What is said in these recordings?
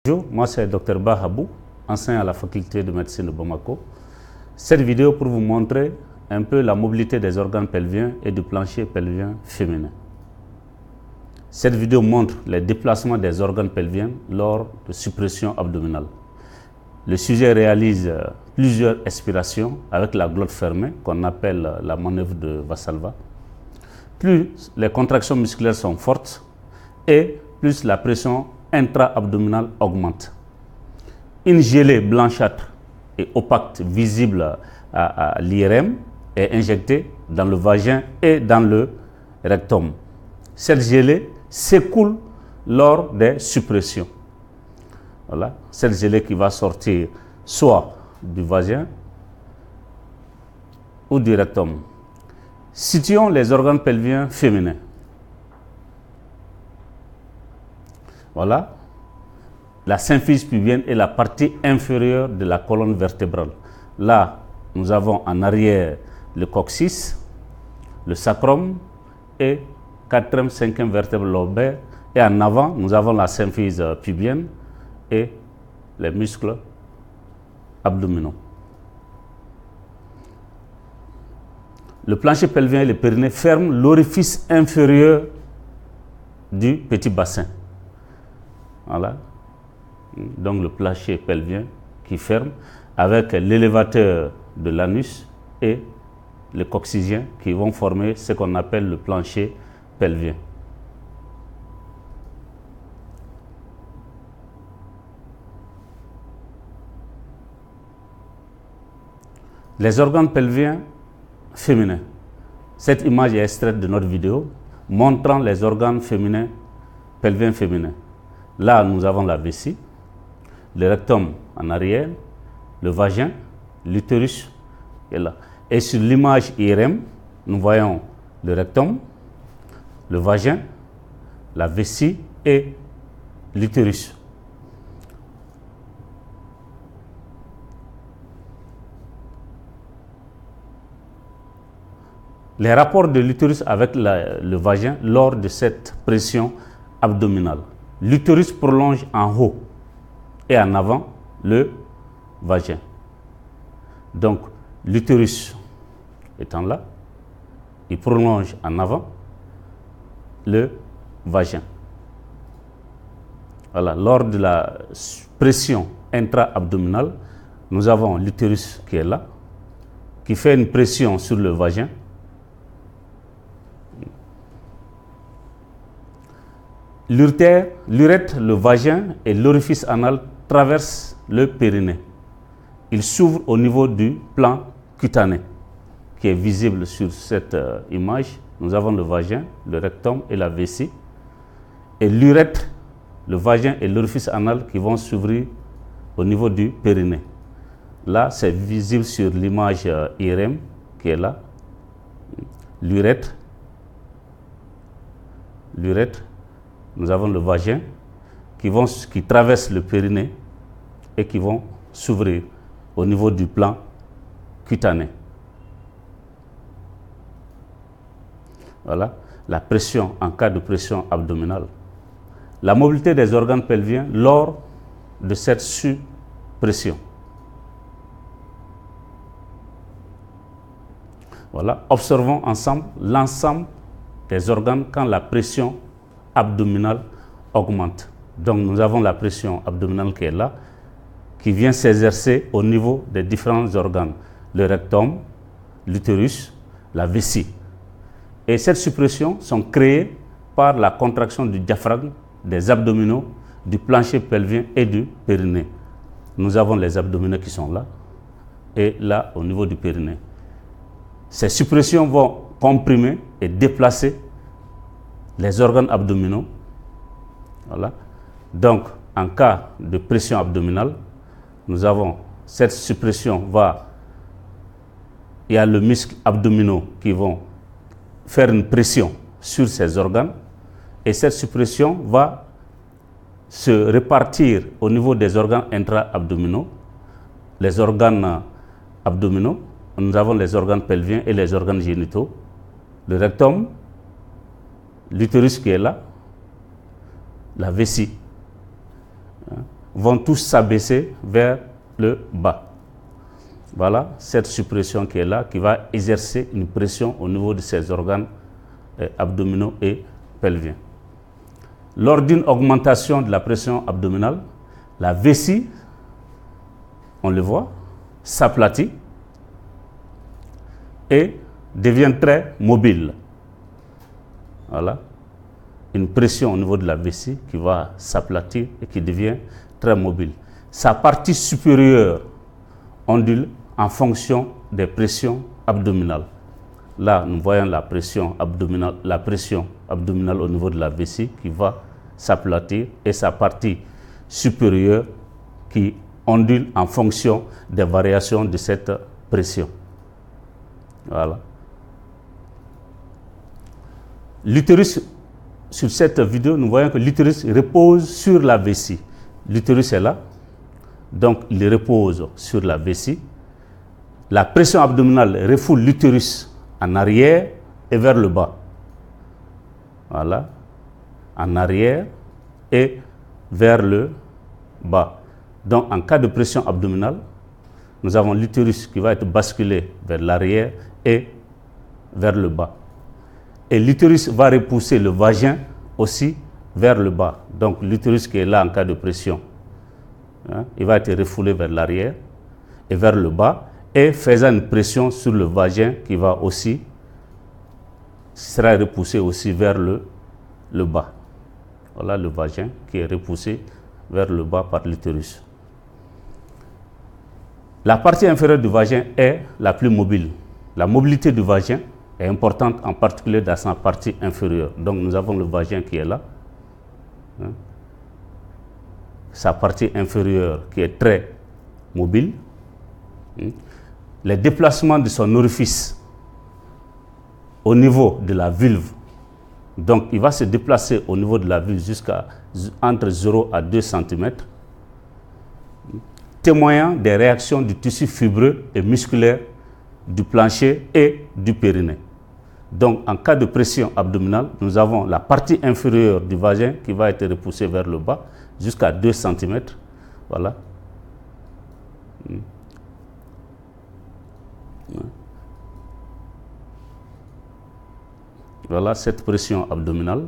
Bonjour, moi c'est Dr Bahabou, enseignant à la faculté de médecine de Bamako. Cette vidéo pour vous montrer un peu la mobilité des organes pelviens et du plancher pelvien féminin. Cette vidéo montre les déplacements des organes pelviens lors de suppression abdominale. Le sujet réalise plusieurs expirations avec la glotte fermée qu'on appelle la manœuvre de Valsalva. Plus les contractions musculaires sont fortes et plus la pression intra-abdominale augmente. Une gelée blanchâtre et opaque visible à l'IRM est injectée dans le vagin et dans le rectum. Cette gelée s'écoule lors des suppressions. Voilà, cette gelée qui va sortir soit du vagin ou du rectum. Situons les organes pelviens féminins. Voilà, la symphyse pubienne est la partie inférieure de la colonne vertébrale. Là, nous avons en arrière le coccyx, le sacrum et 4e, 5e vertèbre lobaire. Et en avant, nous avons la symphyse pubienne et les muscles abdominaux. Le plancher pelvien et le périnée ferment l'orifice inférieur du petit bassin. Voilà, donc le plancher pelvien qui ferme avec l'élévateur de l'anus et le coccygien qui vont former ce qu'on appelle le plancher pelvien. Les organes pelviens féminins. Cette image est extraite de notre vidéo montrant les organes féminins, pelviens féminins. Là, nous avons la vessie, le rectum en arrière, le vagin, l'utérus est là. Et sur l'image IRM, nous voyons le rectum, le vagin, la vessie et l'utérus. Les rapports de l'utérus avec le vagin lors de cette pression abdominale. L'utérus prolonge en haut et en avant le vagin. Donc, l'utérus étant là, il prolonge en avant le vagin. Voilà, lors de la pression intra-abdominale, nous avons l'utérus qui est là, qui fait une pression sur le vagin. L'urètre, le vagin et l'orifice anal traversent le périnée. Il s'ouvre au niveau du plan cutané qui est visible sur cette image. Nous avons le vagin, le rectum et la vessie. Et l'urètre, le vagin et l'orifice anal qui vont s'ouvrir au niveau du périnée. Là, c'est visible sur l'image IRM qui est là. L'urètre, nous avons le vagin qui traverse le périnée et qui vont s'ouvrir au niveau du plan cutané. Voilà, la pression en cas de pression abdominale. La mobilité des organes pelviens lors de cette suppression. Voilà, observons ensemble l'ensemble des organes quand la pression abdominale augmente. Donc nous avons la pression abdominale qui est là, qui vient s'exercer au niveau des différents organes, le rectum, l'utérus, la vessie. Et cette suppression sont créées par la contraction du diaphragme, des abdominaux, du plancher pelvien et du périnée. Nous avons les abdominaux qui sont là et là au niveau du périnée. Ces suppressions vont comprimer et déplacer les organes abdominaux. Voilà. Donc, en cas de pression abdominale, nous avons cette suppression il y a le muscle abdominaux qui vont faire une pression sur ces organes et cette suppression va se répartir au niveau des organes intra-abdominaux. Les organes abdominaux, nous avons les organes pelviens et les organes génitaux, le rectum, l'utérus qui est là, la vessie. vont tous s'abaisser vers le bas. Voilà cette suppression qui est là, qui va exercer une pression au niveau de ces organes abdominaux et pelviens. Lors d'une augmentation de la pression abdominale, la vessie, on le voit, s'aplatit et devient très mobile. Voilà. Une pression au niveau de la vessie qui va s'aplatir et qui devient très mobile. Sa partie supérieure ondule en fonction des pressions abdominales. Là, nous voyons la pression abdominale au niveau de la vessie qui va s'aplatir et sa partie supérieure qui ondule en fonction des variations de cette pression. Voilà. L'utérus, sur cette vidéo, nous voyons que l'utérus repose sur la vessie. L'utérus est là, donc il repose sur la vessie. La pression abdominale refoule l'utérus en arrière et vers le bas. Voilà. En arrière et vers le bas. Donc, en cas de pression abdominale, nous avons l'utérus qui va être basculé vers l'arrière et vers le bas. Et l'utérus va repousser le vagin aussi vers le bas. Donc, l'utérus qui est là en cas de pression, il va être refoulé vers l'arrière et vers le bas, et faisant une pression sur le vagin qui va aussi, sera repoussé aussi vers le bas. Voilà le vagin qui est repoussé vers le bas par l'utérus. La partie inférieure du vagin est la plus mobile. La mobilité du vagin est importante, en particulier dans sa partie inférieure. Donc nous avons le vagin qui est là. Sa partie inférieure qui est très mobile. Les déplacements de son orifice au niveau de la vulve. Donc il va se déplacer au niveau de la vulve jusqu'à entre 0 à 2 cm, témoignant des réactions du tissu fibreux et musculaire du plancher et du périnée. Donc en cas de pression abdominale, nous avons la partie inférieure du vagin qui va être repoussée vers le bas jusqu'à 2 cm. Voilà. Voilà cette pression abdominale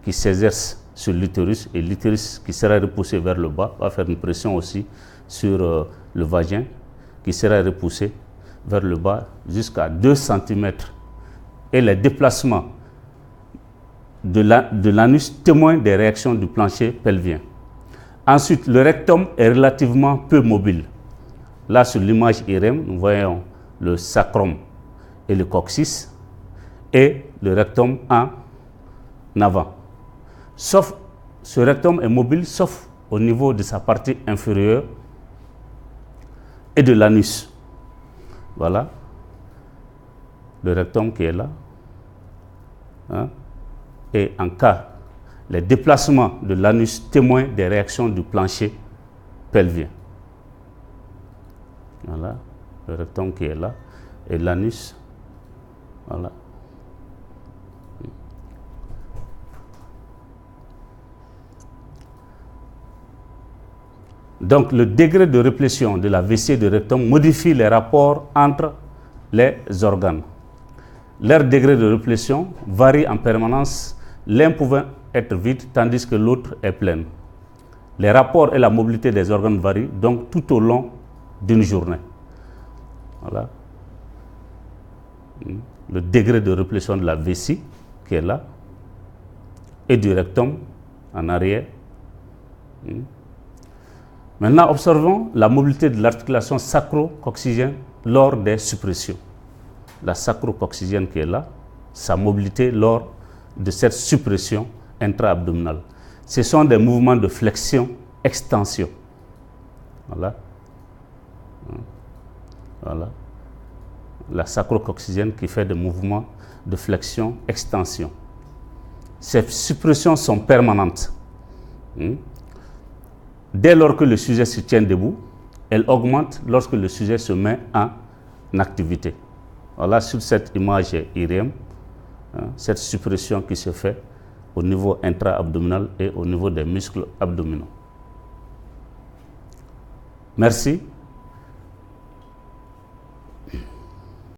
qui s'exerce sur l'utérus, et l'utérus qui sera repoussé vers le bas va faire une pression aussi sur le vagin qui sera repoussé vers le bas jusqu'à 2 cm. Et les déplacements de l'anus témoignent des réactions du plancher pelvien. Ensuite, le rectum est relativement peu mobile. Là, sur l'image IRM, nous voyons le sacrum et le coccyx et le rectum en avant. Sauf, ce rectum est mobile sauf au niveau de sa partie inférieure et de l'anus. Voilà. Le rectum qui est là. Et en cas, les déplacements de l'anus témoignent des réactions du plancher pelvien. Voilà, le rectum qui est là, et l'anus, voilà. Donc, le degré de réplétion de la vessie et du rectum modifie les rapports entre les organes. Leur degré de réplétion varie en permanence, l'un pouvant être vide tandis que l'autre est plein. Les rapports et la mobilité des organes varient donc tout au long d'une journée. Voilà. Le degré de réplétion de la vessie qui est là et du rectum en arrière. Maintenant, observons la mobilité de l'articulation sacro-coccygienne lors des suppressions. La sacro-coccygienne qui est là, sa mobilité lors de cette suppression intra-abdominale. Ce sont des mouvements de flexion-extension. Voilà. Voilà. La sacro-coccygienne qui fait des mouvements de flexion-extension. Ces suppressions sont permanentes. Dès lors que le sujet se tient debout, elles augmentent lorsque le sujet se met en activité. Voilà, sur cette image IRM, cette suppression qui se fait au niveau intra-abdominal et au niveau des muscles abdominaux. Merci.